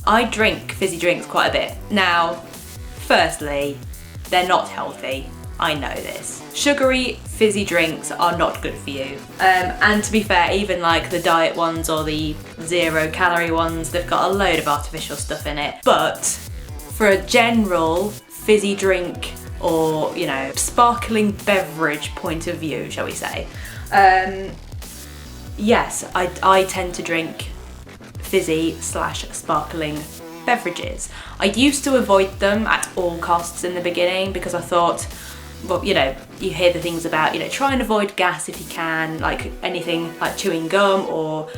I drink fizzy drinks quite a bit. Now, firstly, they're not healthy. I know this. Sugary fizzy drinks are not good for you. And to be fair, even like the diet ones or the 0 calorie ones, they've got a load of artificial stuff in it. But for a general fizzy drink or, you know, sparkling beverage point of view, shall we say, yes, I tend to drink fizzy/sparkling beverages. I used to avoid them at all costs in the beginning because I thought, well, you know, you hear the things about, you know, try and avoid gas if you can, like anything like chewing gum or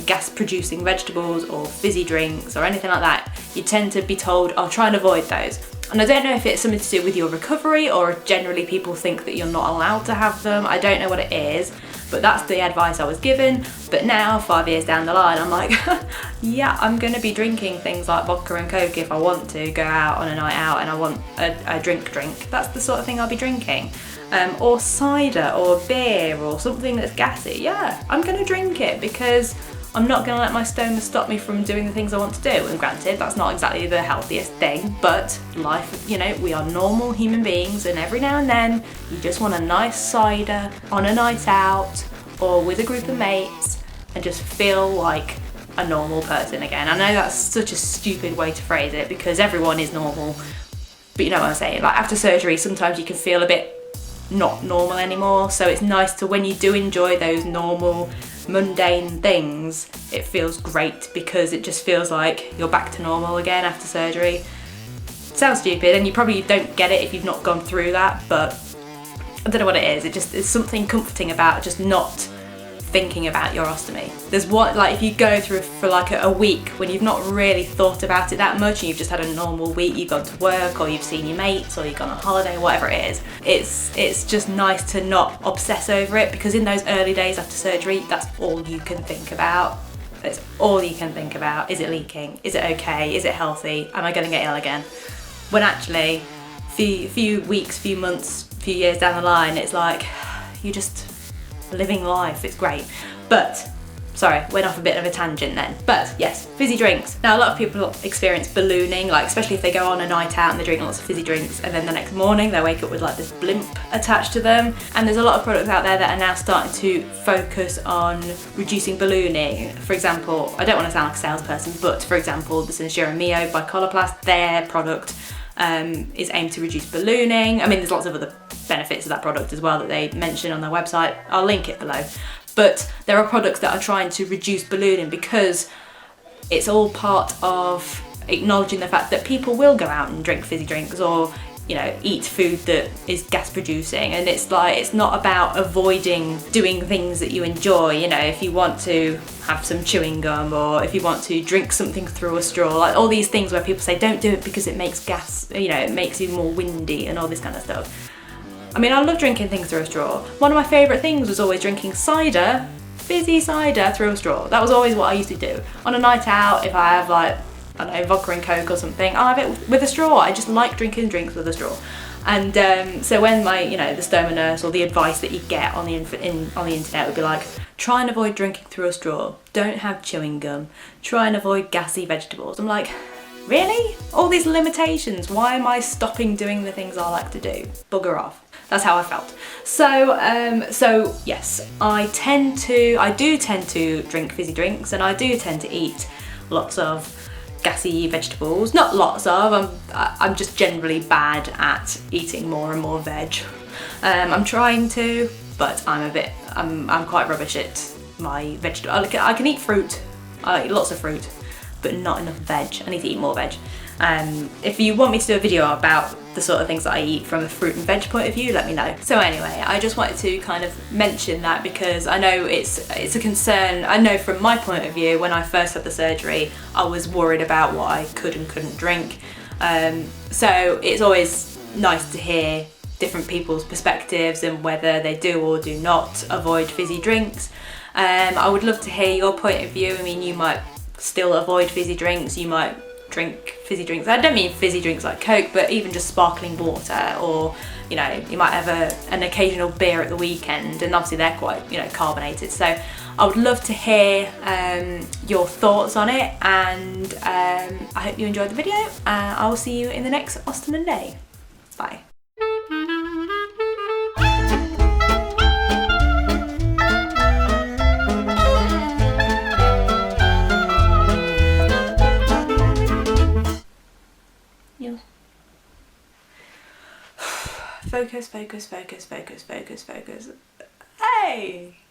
gas producing vegetables or fizzy drinks or anything like that. You tend to be told, oh, try and avoid those. And I don't know if it's something to do with your recovery or generally people think that you're not allowed to have them. I don't know what it is, but that's the advice I was given. But now, 5 years down the line, I'm like, yeah, I'm gonna be drinking things like vodka and Coke if I want to go out on a night out and I want a drink. That's the sort of thing I'll be drinking. Or cider or beer or something that's gassy. Yeah, I'm gonna drink it because I'm not gonna let my stomach stop me from doing the things I want to do. And granted, that's not exactly the healthiest thing, but life, you know, we are normal human beings and every now and then you just want a nice cider on a night out or with a group of mates and just feel like a normal person again. I know that's such a stupid way to phrase it because everyone is normal, but you know what I'm saying? Like after surgery, sometimes you can feel a bit not normal anymore. So it's nice to, when you do enjoy those normal, mundane things, it feels great because it just feels like you're back to normal again after surgery. Sounds stupid and you probably don't get it if you've not gone through that, but I don't know what it is. It just is something comforting about just not thinking about your ostomy. There's what, like if you go through for like a week when you've not really thought about it that much and you've just had a normal week, you've gone to work or you've seen your mates or you've gone on holiday, whatever it is, it's just nice to not obsess over it because in those early days after surgery, that's all you can think about. It's all you can think about. Is it leaking? Is it okay? Is it healthy? Am I going to get ill again? When actually, few weeks, few months, few years down the line, it's like you're just living life. It's great. But sorry, went off a bit of a tangent then. But yes, fizzy drinks. Now a lot of people experience ballooning, like especially if they go on a night out and they're drinking lots of fizzy drinks and then the next morning they wake up with like this blimp attached to them. And there's a lot of products out there that are now starting to focus on reducing ballooning. For example, I don't want to sound like a salesperson, but for example, the SenSura Mio by Coloplast, their product is aimed to reduce ballooning. I mean, there's lots of other benefits of that product as well that they mention on their website. I'll link it below. But there are products that are trying to reduce ballooning because it's all part of acknowledging the fact that people will go out and drink fizzy drinks or, you know, eat food that is gas producing. And it's like, it's not about avoiding doing things that you enjoy. You know, if you want to have some chewing gum or if you want to drink something through a straw, like all these things where people say don't do it because it makes gas, you know, it makes you more windy and all this kind of stuff. I mean, I love drinking things through a straw. One of my favourite things was always drinking cider, fizzy cider through a straw. That was always what I used to do. On a night out, if I have like, I don't know, vodka and Coke or something, I'll have it with a straw. I just like drinking drinks with a straw. And so when my, you know, the stoma nurse or the advice that you get on the internet would be like, try and avoid drinking through a straw. Don't have chewing gum. Try and avoid gassy vegetables. I'm like, really? All these limitations. Why am I stopping doing the things I like to do? Bugger off. That's how I felt. So yes, I do tend to drink fizzy drinks and I do tend to eat lots of gassy vegetables. Not lots of, I'm just generally bad at eating more and more veg. I'm trying to, but I'm quite rubbish at my vegetable. I can eat fruit, I eat lots of fruit, but not enough veg. I need to eat more veg. If you want me to do a video about the sort of things that I eat from a fruit and veg point of view, let me know. So anyway, I just wanted to kind of mention that because I know it's a concern. I know from my point of view, when I first had the surgery, I was worried about what I could and couldn't drink. So it's always nice to hear different people's perspectives and whether they do or do not avoid fizzy drinks. I would love to hear your point of view. I mean, you might still avoid fizzy drinks, you might drink fizzy drinks. I don't mean fizzy drinks like Coke, but even just sparkling water, or you know, you might have an occasional beer at the weekend, and obviously they're quite, you know, carbonated. So I would love to hear your thoughts on it, and I hope you enjoyed the video. I will see you in the next Ostomonday. Bye. Yeah. Focus, focus, focus, focus, focus, focus. Hey!